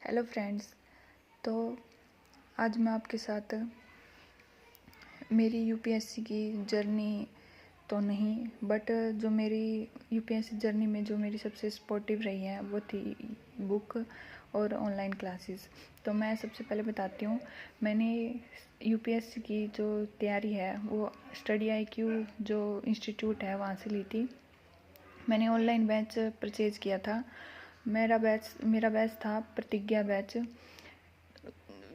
Hello friends. तो आज मैं आपके साथ मेरी यूपीएससी की जर्नी तो नहीं, बट जो मेरी यूपीएससी जर्नी में जो मेरी सबसे सपोर्टिव रही है वो थी बुक और ऑनलाइन क्लासेस। तो मैं सबसे पहले बताती हूँ, मैंने यूपीएससी की जो तैयारी है वो स्टडी आईक्यू जो इंस्टीट्यूट है वहाँ से ली थी। मैंने ऑनलाइन बैच परचेज़ किया था। मेरा बैच था प्रतिज्ञा बैच,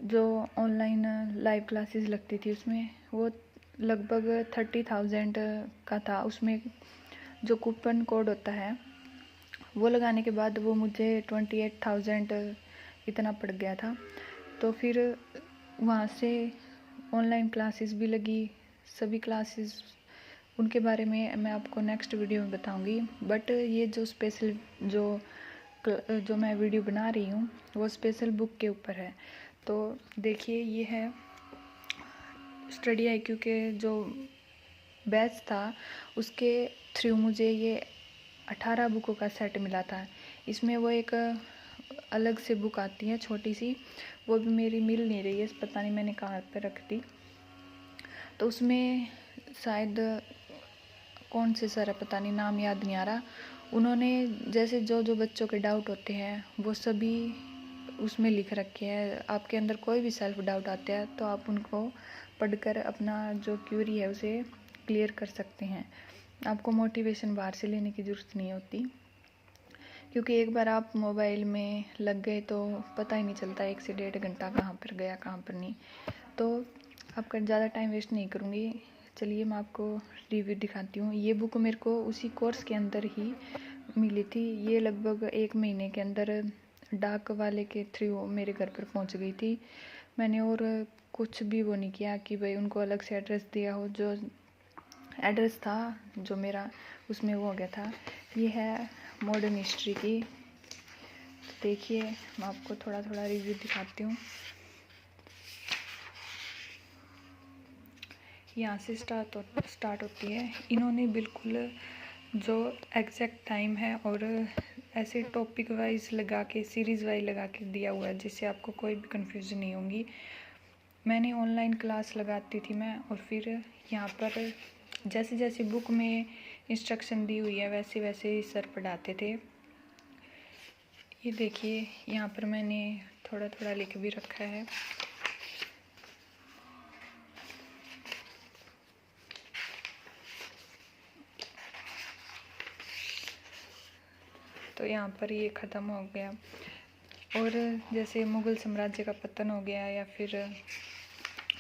जो ऑनलाइन लाइव क्लासेस लगती थी उसमें वो लगभग 30,000 का था। उसमें जो कूपन कोड होता है वो लगाने के बाद वो मुझे 28,000 इतना पड़ गया था। तो फिर वहाँ से ऑनलाइन क्लासेस भी लगी। सभी क्लासेस उनके बारे में मैं आपको नेक्स्ट वीडियो में बताऊंगी, बट ये जो स्पेशल जो मैं वीडियो बना रही हूँ वो स्पेशल बुक के ऊपर है। तो देखिए, ये है स्टडी आईक्यू के जो बैच था उसके थ्रू मुझे ये 18 बुकों का सेट मिला था। इसमें वो एक अलग से बुक आती है छोटी सी, वो भी मेरी मिल नहीं रही है, पता नहीं मैंने कहाँ पे रख दी। तो उसमें शायद कौन से सर है, पता नहीं, नाम याद नहीं आ रहा। उन्होंने जैसे जो जो बच्चों के डाउट होते हैं वो सभी उसमें लिख रखे हैं। आपके अंदर कोई भी सेल्फ डाउट आता है तो आप उनको पढ़कर अपना जो क्यूरी है उसे क्लियर कर सकते हैं। आपको मोटिवेशन बाहर से लेने की ज़रूरत नहीं होती, क्योंकि एक बार आप मोबाइल में लग गए तो पता ही नहीं चलता 1 से 1.5 घंटा कहाँ पर गया कहाँ पर नहीं। तो आपका ज़्यादा टाइम वेस्ट नहीं करूँगी। चलिए मैं आपको रिव्यू दिखाती हूँ। ये बुक मेरे को उसी कोर्स के अंदर ही मिली थी। ये लगभग 1 महीने के अंदर डाक वाले के थ्रू मेरे घर पर पहुँच गई थी। मैंने और कुछ भी वो नहीं किया कि भाई उनको अलग से एड्रेस दिया हो। जो एड्रेस था जो मेरा उसमें वो हो गया था। ये है मॉडर्न हिस्ट्री की। तो देखिए मैं आपको थोड़ा थोड़ा रिव्यू दिखाती हूँ। यहाँ से स्टार्ट होती है। इन्होंने बिल्कुल जो एग्जैक्ट टाइम है और ऐसे टॉपिक वाइज लगा के, सीरीज़ वाइज लगा के दिया हुआ है, जिससे आपको कोई भी कन्फ्यूज़न नहीं होगी। मैंने ऑनलाइन क्लास लगाती थी मैं, और फिर यहाँ पर जैसे जैसे बुक में इंस्ट्रक्शन दी हुई है वैसे वैसे ही सर पढ़ाते थे। ये देखिए यहाँ पर मैंने थोड़ा थोड़ा लिख भी रखा है। तो यहाँ पर ये ख़त्म हो गया। और जैसे मुग़ल साम्राज्य का पतन हो गया, या फिर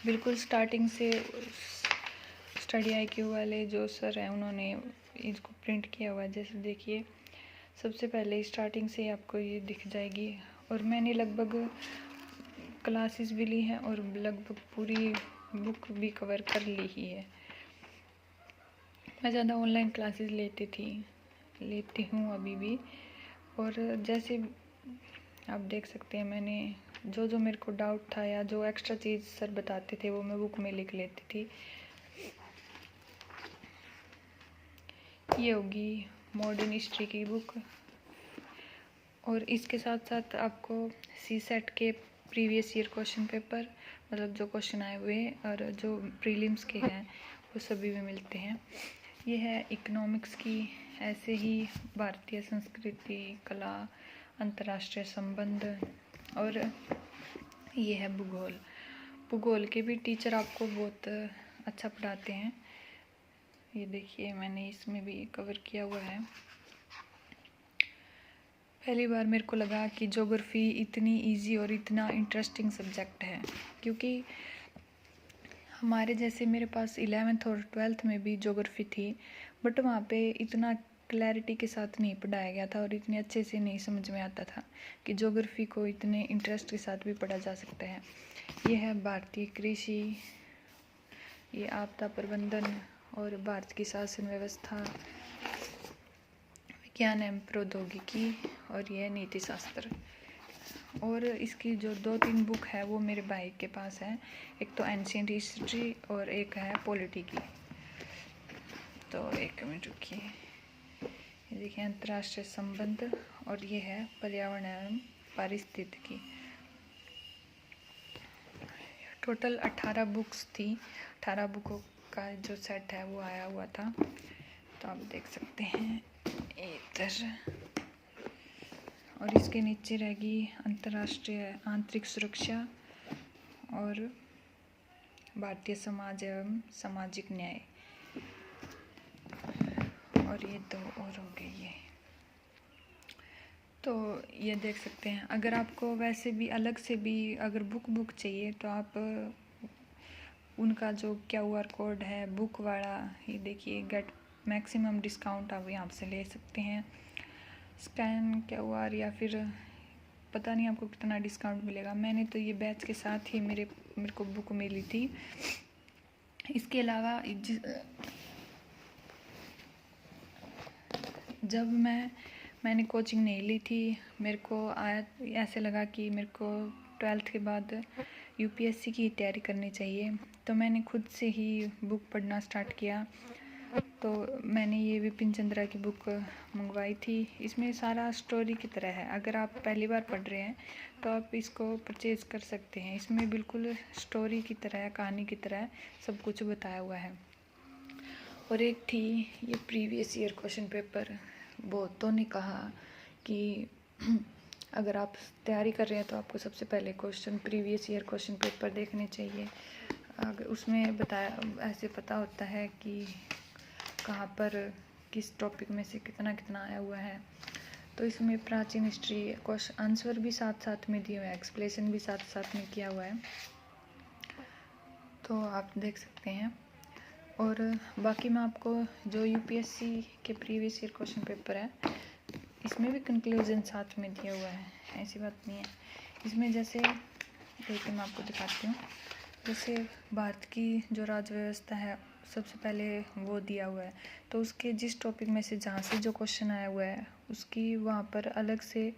बिल्कुल स्टार्टिंग से स्टडी आईक्यू वाले जो सर हैं उन्होंने इसको प्रिंट किया हुआ है। जैसे देखिए सबसे पहले स्टार्टिंग से आपको ये दिख जाएगी। और मैंने लगभग क्लासेस भी ली हैं और लगभग पूरी बुक भी कवर कर ली ही है। मैं ज़्यादा ऑनलाइन क्लासेस लेती हूँ अभी भी। और जैसे आप देख सकते हैं, मैंने जो जो मेरे को डाउट था या जो एक्स्ट्रा चीज़ सर बताते थे वो मैं बुक में लिख लेती थी। ये होगी मॉडर्न हिस्ट्री की बुक। और इसके साथ साथ आपको सीसेट के प्रीवियस ईयर क्वेश्चन पेपर, मतलब जो क्वेश्चन आए हुए और जो प्रीलिम्स के हैं वो सभी भी मिलते हैं। ये है इकोनॉमिक्स की, ऐसे ही भारतीय संस्कृति, कला, अंतर्राष्ट्रीय संबंध। और ये है भूगोल के भी टीचर आपको बहुत अच्छा पढ़ाते हैं। ये देखिए मैंने इसमें भी कवर किया हुआ है। पहली बार मेरे को लगा कि ज्योग्राफी इतनी इजी और इतना इंटरेस्टिंग सब्जेक्ट है, क्योंकि हमारे जैसे मेरे पास 11th और 12th में भी ज्योग्राफी थी, बट वहाँ पे इतना क्लैरिटी के साथ नहीं पढ़ाया गया था और इतने अच्छे से नहीं समझ में आता था कि ज्योग्राफी को इतने इंटरेस्ट के साथ भी पढ़ा जा सकता है। ये है भारतीय कृषि, ये आपदा प्रबंधन और भारत की शासन व्यवस्था, विज्ञान एवं प्रौद्योगिकी, और यह नीति शास्त्र। और इसकी जो 2-3 बुक है वो मेरे भाई के पास है। एक तो एंशिएंट हिस्ट्री और एक है पॉलिटी की। तो 1 मिनट रुकिए। ये देखिए अंतर्राष्ट्रीय संबंध, और ये है पर्यावरण एवं पारिस्थितिकी। टोटल 18 बुक्स थी, 18 बुकों का जो सेट है वो आया हुआ था। तो आप देख सकते हैं इधर, और इसके नीचे रहेगी अंतर्राष्ट्रीय आंतरिक सुरक्षा और भारतीय समाज एवं सामाजिक न्याय, और ये 2 और हो गई है। तो ये देख सकते हैं। अगर आपको वैसे भी अलग से भी अगर बुक चाहिए तो आप उनका जो QR कोड है बुक वाला, ये देखिए, गेट मैक्सिमम डिस्काउंट आप यहाँ से ले सकते हैं। स्कैन QR, या फिर पता नहीं आपको कितना डिस्काउंट मिलेगा। मैंने तो ये बैच के साथ ही मेरे को बुक मिली थी। इसके अलावा जब मैंने कोचिंग नहीं ली थी, मेरे को ऐसे लगा कि मेरे को 12th के बाद UPSC की तैयारी करनी चाहिए, तो मैंने खुद से ही बुक पढ़ना स्टार्ट किया। तो मैंने ये विपिन चंद्रा की बुक मंगवाई थी। इसमें सारा स्टोरी की तरह है। अगर आप पहली बार पढ़ रहे हैं तो आप इसको परचेज़ कर सकते हैं। इसमें बिल्कुल स्टोरी की तरह, कहानी की तरह सब कुछ बताया हुआ है। और एक थी ये प्रीवियस ईयर क्वेश्चन पेपर। बहुतों ने कहा कि अगर आप तैयारी कर रहे हैं तो आपको सबसे पहले प्रीवियस ईयर क्वेश्चन पेपर देखने चाहिए। अगर उसमें ऐसे पता होता है कि कहाँ पर किस टॉपिक में से कितना आया हुआ है। तो इसमें प्राचीन हिस्ट्री क्वेश्चन आंसर भी साथ साथ में दिए हुए हैं, एक्सप्लेनेशन भी साथ साथ में किया हुआ है, तो आप देख सकते हैं। और बाकी मैं आपको जो UPSC के प्रीवियस ईयर क्वेश्चन पेपर है, इसमें भी कंक्लूजन साथ में दिया हुआ है, ऐसी बात नहीं है। इसमें जैसे देखिए, मैं आपको दिखाती हूँ। जैसे भारत की जो राज्य व्यवस्था है, सबसे पहले वो दिया हुआ है। तो उसके जिस टॉपिक में से जहाँ से जो क्वेश्चन आया हुआ है, उसकी वहाँ पर अलग से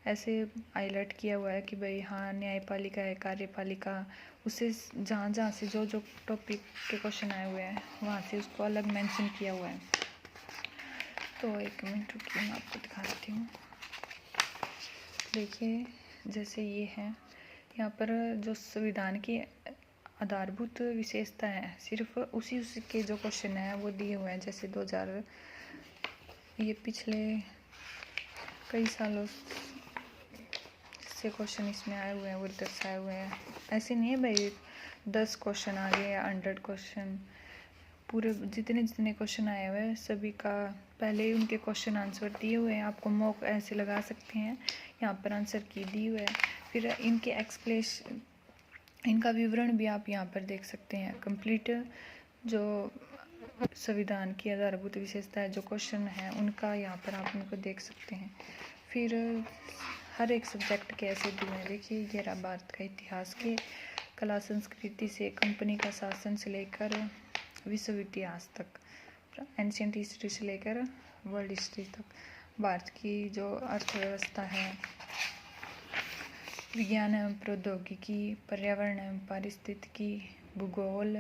ऐसे हाईलाइट किया हुआ है कि भाई हाँ, न्यायपालिका है, कार्यपालिका, उससे जहाँ से जो टॉपिक के क्वेश्चन आए हुए हैं वहाँ से उसको अलग मेंशन किया हुआ है। तो एक मिनट रुकिए, मैं आपको दिखाती हूँ। देखिए, जैसे ये है, यहाँ पर जो संविधान की आधारभूत विशेषता है, सिर्फ उसी के जो क्वेश्चन है वो दिए हुए हैं। जैसे 2000 ये पिछले कई सालों से क्वेश्चन इसमें आए हुए हैं, वो दर्शाए हुए हैं। ऐसे नहीं है भाई 10 क्वेश्चन आ गए या 100 क्वेश्चन। पूरे जितने क्वेश्चन आए हुए हैं सभी का पहले ही उनके क्वेश्चन आंसर दिए हुए हैं। आपको मॉक ऐसे लगा सकते हैं, यहाँ पर आंसर की दी हुए है। फिर इनके एक्सप्लेनेशन, इनका विवरण भी आप यहाँ पर देख सकते हैं। कंप्लीट जो संविधान की आधारभूत विशेषता है, जो क्वेश्चन है उनका यहाँ पर आप उनको देख सकते हैं। फिर हर एक सब्जेक्ट के ऐसे दिए हैं। देखिए, ये रहा भारत का इतिहास के कला संस्कृति से कंपनी का शासन से लेकर विश्व इतिहास तक, एंशिएंट हिस्ट्री से लेकर वर्ल्ड हिस्ट्री तक, भारत की जो अर्थव्यवस्था है, विज्ञान एवं प्रौद्योगिकी, पर्यावरण एवं पारिस्थितिकी, भूगोल,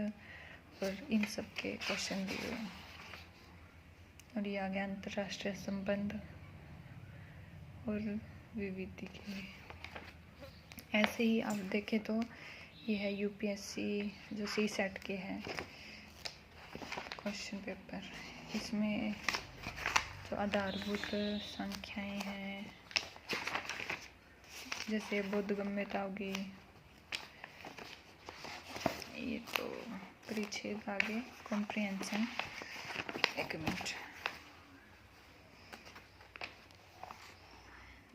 और इन सब के क्वेश्चन दिए हुए हैं। और ये आ गया अंतर्राष्ट्रीय संबंध और विविधि। ऐसे ही आप देखें तो ये है UPSC जो CSET के हैं क्वेश्चन पेपर। इसमें जो आधारभूत संख्याएं हैं, जैसे बोधगम्यता होगी, ये तो परिच्छेद आगे कॉम्प्रिहेंशन। एक मिनट,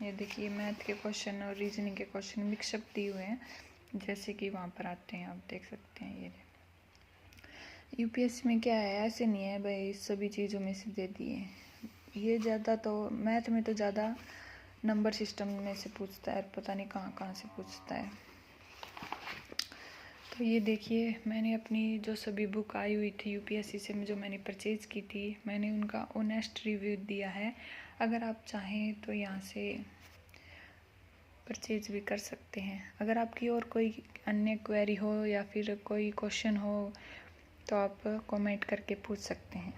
ये देखिए, मैथ के क्वेश्चन और रीजनिंग के क्वेश्चन मिक्सअप दिए हुए हैं, जैसे कि वहाँ पर आते हैं, आप देख सकते हैं। ये UPSC में क्या है, ऐसे नहीं है भाई सभी चीज़ों में से दे दिए। ये ज़्यादा तो मैथ में तो ज़्यादा नंबर सिस्टम में से पूछता है, पता नहीं कहाँ से पूछता है। तो ये देखिए, मैंने अपनी जो सभी बुक आई हुई थी UPSC से जो मैंने परचेज़ की थी, मैंने उनका ऑनेस्ट रिव्यू दिया है। अगर आप चाहें तो यहाँ से परचेज भी कर सकते हैं। अगर आपकी और कोई अन्य क्वेरी हो या फिर कोई क्वेश्चन हो तो आप कमेंट करके पूछ सकते हैं।